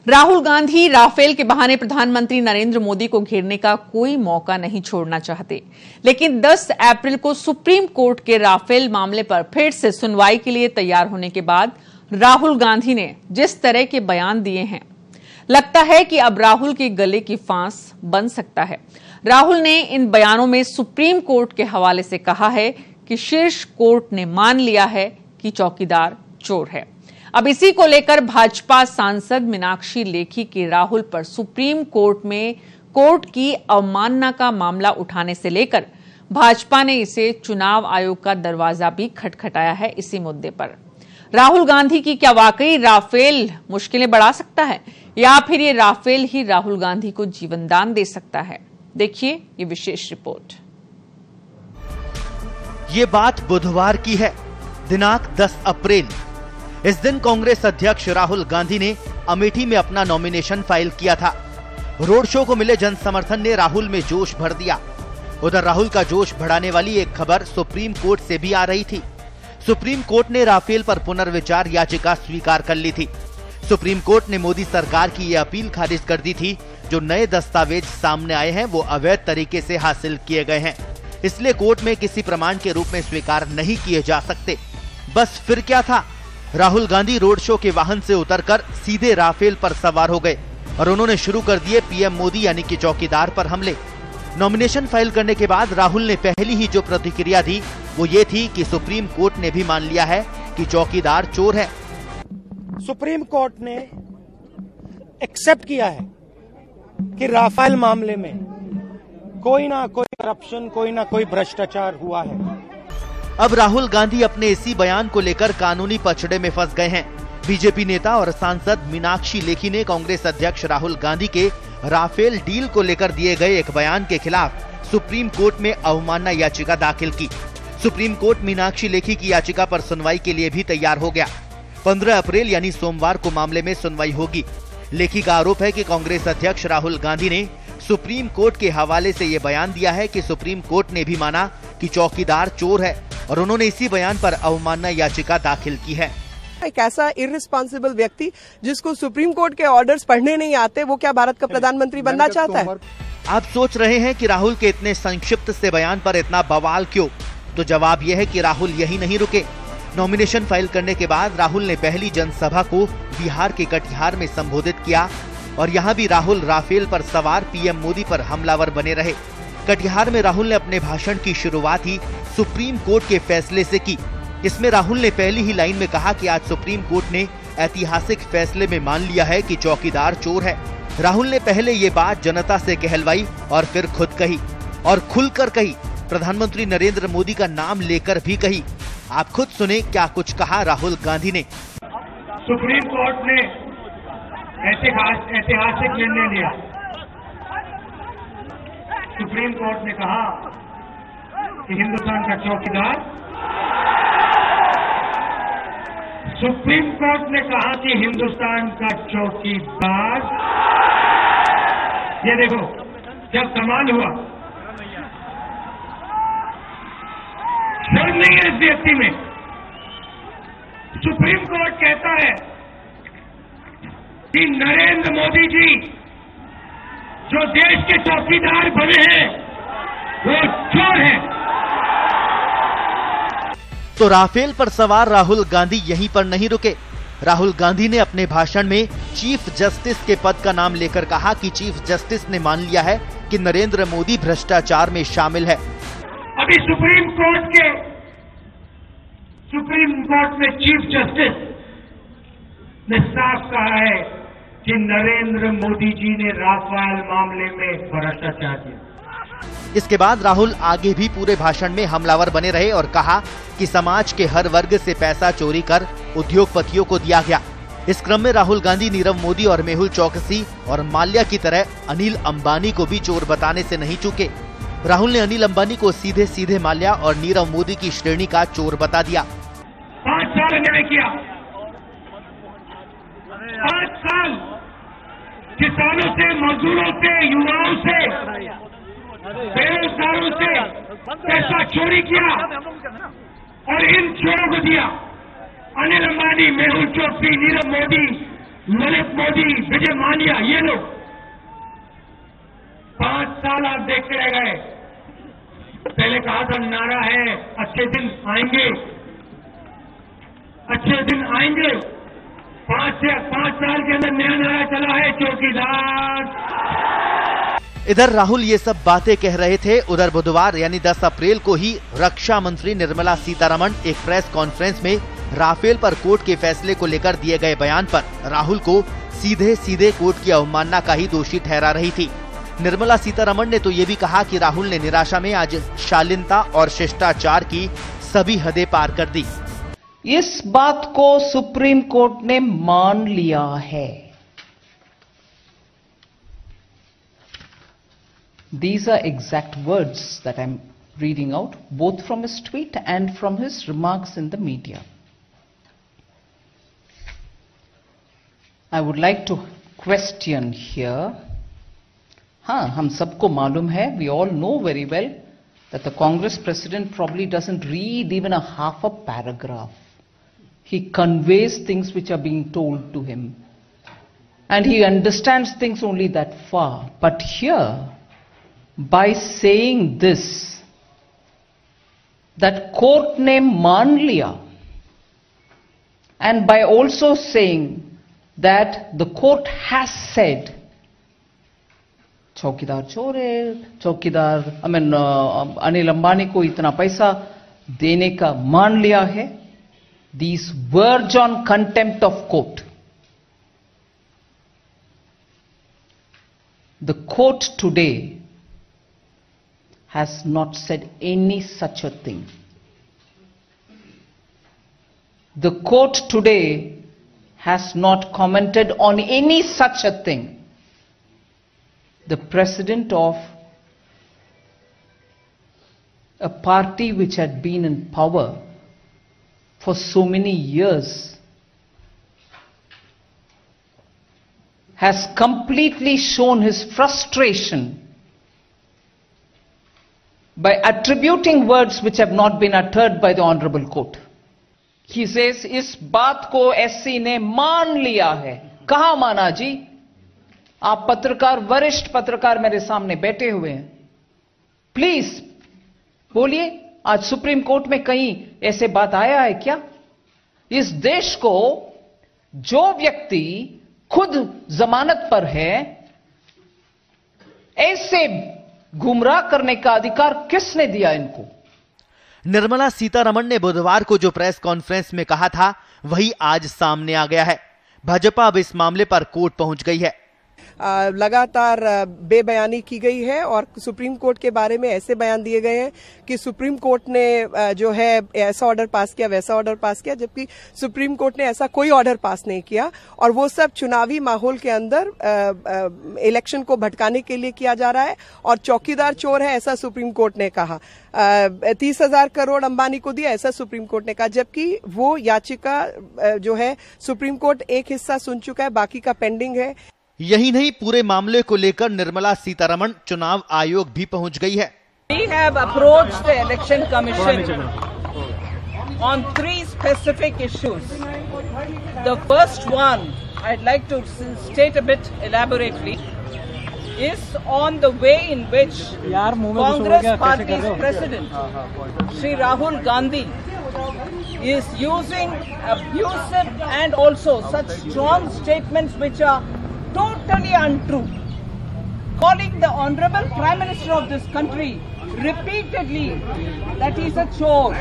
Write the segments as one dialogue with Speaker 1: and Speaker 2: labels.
Speaker 1: Rahul Gandhi Rafale के बहाने प्रधानमंत्री नरेंद्र मोदी को घेरने का कोई मौका नहीं छोड़ना चाहते, लेकिन 10 अप्रैल को सुप्रीम कोर्ट के राफेल मामले पर फिर से सुनवाई के लिए तैयार होने के बाद राहुल गांधी ने जिस तरह के बयान दिए हैं, लगता है कि अब राहुल के गले की फांस बन सकता है। राहुल ने इन बयानों में सुप्रीम कोर्ट के हवाले से कहा है कि शीर्ष कोर्ट ने मान लिया है कि चौकीदार चोर है। अब इसी को लेकर भाजपा सांसद मीनाक्षी लेखी के राहुल पर सुप्रीम कोर्ट में कोर्ट की अवमानना का मामला उठाने से लेकर भाजपा ने इसे चुनाव आयोग का दरवाजा भी खटखटाया है। इसी मुद्दे पर राहुल गांधी की क्या वाकई राफेल मुश्किलें बढ़ा सकता है या फिर ये राफेल ही राहुल गांधी को जीवनदान दे सकता है? देखिए ये विशेष रिपोर्ट।
Speaker 2: ये बात बुधवार की है, दिनांक 10 अप्रैल। इस दिन कांग्रेस अध्यक्ष राहुल गांधी ने अमेठी में अपना नॉमिनेशन फाइल किया था। रोड शो को मिले जन समर्थन ने राहुल में जोश भर दिया। उधर राहुल का जोश बढ़ाने वाली एक खबर सुप्रीम कोर्ट से भी आ रही थी। सुप्रीम कोर्ट ने राफेल पर पुनर्विचार याचिका स्वीकार कर ली थी। सुप्रीम कोर्ट ने मोदी सरकार की यह अपील खारिज कर दी थी, जो नए दस्तावेज सामने आए हैं वो अवैध तरीके से हासिल किए गए हैं, इसलिए कोर्ट में किसी प्रमाण के रूप में स्वीकार नहीं किए जा सकते। बस फिर क्या था, राहुल गांधी रोड शो के वाहन से उतरकर सीधे राफेल पर सवार हो गए और उन्होंने शुरू कर दिए पीएम मोदी यानी कि चौकीदार पर हमले। नॉमिनेशन फाइल करने के बाद राहुल ने पहली ही जो प्रतिक्रिया दी वो ये थी कि सुप्रीम कोर्ट ने भी मान लिया है कि चौकीदार चोर है।
Speaker 3: सुप्रीम कोर्ट ने एक्सेप्ट किया है कि राफेल मामले में कोई ना कोई करप्शन, कोई ना कोई भ्रष्टाचार हुआ है।
Speaker 2: अब राहुल गांधी अपने इसी बयान को लेकर कानूनी पचड़े में फंस गए हैं। बीजेपी नेता और सांसद मीनाक्षी लेखी ने कांग्रेस अध्यक्ष राहुल गांधी के राफेल डील को लेकर दिए गए एक बयान के खिलाफ सुप्रीम कोर्ट में अवमानना याचिका दाखिल की। सुप्रीम कोर्ट मीनाक्षी लेखी की याचिका पर सुनवाई के लिए भी तैयार हो गया। 15 अप्रैल यानी सोमवार को मामले में सुनवाई होगी। लेखी का आरोप है कि कांग्रेस अध्यक्ष राहुल गांधी ने सुप्रीम कोर्ट के हवाले से ये बयान दिया है कि सुप्रीम कोर्ट ने भी माना कि चौकीदार चोर है और उन्होंने इसी बयान पर अवमानना याचिका दाखिल की है।
Speaker 4: एक ऐसा इर्रिस्पॉन्सिबल व्यक्ति जिसको सुप्रीम कोर्ट के ऑर्डर्स पढ़ने नहीं आते, वो क्या भारत का प्रधानमंत्री बनना चाहता है?
Speaker 2: आप सोच रहे हैं कि राहुल के इतने संक्षिप्त से बयान पर इतना बवाल क्यों? तो जवाब यह है कि राहुल यही नहीं रुके। नॉमिनेशन फाइल करने के बाद राहुल ने पहली जनसभा को बिहार के कटिहार में संबोधित किया और यहाँ भी राहुल राफेल पर सवार पीएम मोदी पर हमलावर बने रहे। कटिहार में राहुल ने अपने भाषण की शुरुआत ही सुप्रीम कोर्ट के फैसले से की। इसमें राहुल ने पहली ही लाइन में कहा कि आज सुप्रीम कोर्ट ने ऐतिहासिक फैसले में मान लिया है कि चौकीदार चोर है। राहुल ने पहले ये बात जनता से कहलवाई और फिर खुद कही और खुलकर कही। प्रधानमंत्री नरेंद्र मोदी का नाम लेकर भी कही। आप खुद सुने क्या कुछ कहा राहुल गांधी ने।
Speaker 5: सुप्रीम कोर्ट ने ऐतिहासिक निर्णय लिया। सुप्रीम कोर्ट ने कहा कि हिंदुस्तान का चौकीदार, सुप्रीम कोर्ट ने कहा कि हिंदुस्तान का चौकीदार, ये देखो क्या कमाल हुआ। शर्म नहीं है इस व्यक्ति में। सुप्रीम कोर्ट कहता है कि नरेंद्र मोदी जी जो देश के चौकीदार बने हैं वो चोर हैं।
Speaker 2: तो राफेल पर सवार राहुल गांधी यहीं पर नहीं रुके। राहुल गांधी ने अपने भाषण में चीफ जस्टिस के पद का नाम लेकर कहा कि चीफ जस्टिस ने मान लिया है कि नरेंद्र मोदी भ्रष्टाचार में शामिल है।
Speaker 5: अभी सुप्रीम कोर्ट में चीफ जस्टिस ने साफ कहा है कि नरेंद्र मोदी जी ने राफेल मामले में भ्रष्टाचार किया।
Speaker 2: इसके बाद राहुल आगे भी पूरे भाषण में हमलावर बने रहे और कहा कि समाज के हर वर्ग से पैसा चोरी कर उद्योगपतियों को दिया गया। इस क्रम में राहुल गांधी नीरव मोदी और मेहुल चौकसी और माल्या की तरह अनिल अंबानी को भी चोर बताने से नहीं चूके। राहुल ने अनिल अंबानी को सीधे सीधे माल्या और नीरव मोदी की श्रेणी का चोर बता दिया।
Speaker 5: 5 साल इन्होंने किया। 5 साल किसानों से, मजदूरों से, युवाओं से, बेरोजगारों से पैसा चोरी किया और इन चोरों को दिया। अनिल अंबानी, मेहुल चोकसी, नीरव मोदी ललित मोदी, विजय माल्या, ये लोग 5 साल आप देखते रह गए। पहले कहा था नारा है अच्छे दिन आएंगे, अच्छे दिन आएंगे। 5 साल के अंदर नया नारा चला है, चौकीदार।
Speaker 2: इधर राहुल ये सब बातें कह रहे थे, उधर बुधवार यानी 10 अप्रैल को ही रक्षा मंत्री निर्मला सीतारमण एक प्रेस कॉन्फ्रेंस में राफेल पर कोर्ट के फैसले को लेकर दिए गए बयान पर राहुल को सीधे सीधे कोर्ट की अवमानना का ही दोषी ठहरा रही थी। निर्मला सीतारमण ने तो ये भी कहा कि राहुल ने निराशा में आज शालीनता और शिष्टाचार की सभी हदें पार कर दी।
Speaker 6: इस बात को सुप्रीम कोर्ट ने मान लिया है। These are exact words that I'm reading out, both from his tweet and from his remarks in the media. I would like to question here. हाँ, हम सबको मालूम है, we all know very well that the Congress president probably doesn't read even a half a paragraph. He conveys things which are being told to him. And he understands things only that far. But here, by saying this, that court ने मान लिया, and by also saying that the court has said, चौकीदार चोर है, चौकीदार अनिल अंबानी को इतना पैसा देने का मान लिया है, these verge on contempt of court. The court today has not said any such a thing. The court today has not commented on any such a thing. The president of a party which had been in power for so many years has completely shown his frustration by attributing words which have not been uttered by the Honorable Court. He says, इस बात को SC ने मान लिया है। कहाँ माना जी? आप पत्रकार, वरिष्ठ पत्रकार मेरे सामने बैठे हुए हैं, प्लीज बोलिए, आज सुप्रीम कोर्ट में कहीं ऐसे बात आया है क्या? इस देश को जो व्यक्ति खुद जमानत पर है, ऐसे गुमराह करने का अधिकार किसने दिया इनको?
Speaker 2: निर्मला सीतारमण ने बुधवार को जो प्रेस कॉन्फ्रेंस में कहा था, वही आज सामने आ गया है। भाजपा अब इस मामले पर कोर्ट पहुंच गई है।
Speaker 4: लगातार बेबयानी की गई है और सुप्रीम कोर्ट के बारे में ऐसे बयान दिए गए हैं कि सुप्रीम कोर्ट ने जो है ऐसा ऑर्डर पास किया, वैसा ऑर्डर पास किया, जबकि सुप्रीम कोर्ट ने ऐसा कोई ऑर्डर पास नहीं किया और वो सब चुनावी माहौल के अंदर इलेक्शन को भटकाने के लिए किया जा रहा है। और चौकीदार चोर है, ऐसा सुप्रीम कोर्ट ने कहा। 30,000 करोड़ अंबानी को दिया, ऐसा सुप्रीम कोर्ट ने कहा, जबकि वो याचिका जो है सुप्रीम कोर्ट एक हिस्सा सुन चुका है, बाकी का पेंडिंग है।
Speaker 2: यही नहीं, पूरे मामले को लेकर निर्मला सीतारमण चुनाव आयोग भी पहुंच गई है।
Speaker 7: We have approached the Election Commission on 3 specific issues. The first one, I'd like to state a bit elaborately, is on the way in which Congress Party's President, Shri Rahul Gandhi, is using abusive and also such strong statements which are totally untrue, calling the Honorable Prime Minister of this country repeatedly that he is a chore.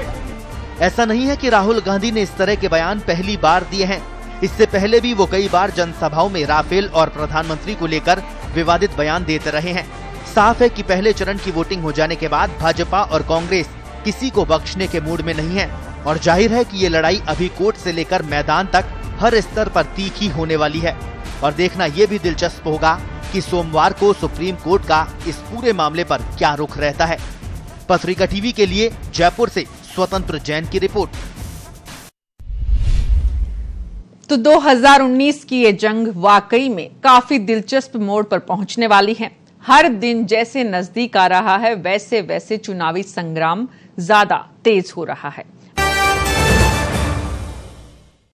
Speaker 2: ऐसा नहीं है कि राहुल गांधी ने इस तरह के बयान पहली बार दिए हैं। इससे पहले भी वो कई बार जनसभाओं में राफेल और प्रधानमंत्री को लेकर विवादित बयान देते रहे हैं। साफ है कि पहले चरण की वोटिंग हो जाने के बाद भाजपा और कांग्रेस किसी को बख्शने के मूड में नहीं है और जाहिर है कि ये लड़ाई अभी कोर्ट से लेकर मैदान तक हर स्तर पर तीखी होने वाली है। और देखना ये भी दिलचस्प होगा कि सोमवार को सुप्रीम कोर्ट का इस पूरे मामले पर क्या रुख रहता है। पत्रिका टीवी के लिए जयपुर से स्वतंत्र जैन की रिपोर्ट।
Speaker 1: तो 2019 की ये जंग वाकई में काफी दिलचस्प मोड़ पर पहुंचने वाली है। हर दिन जैसे नजदीक आ रहा है, वैसे वैसे चुनावी संग्राम ज्यादा तेज हो रहा है।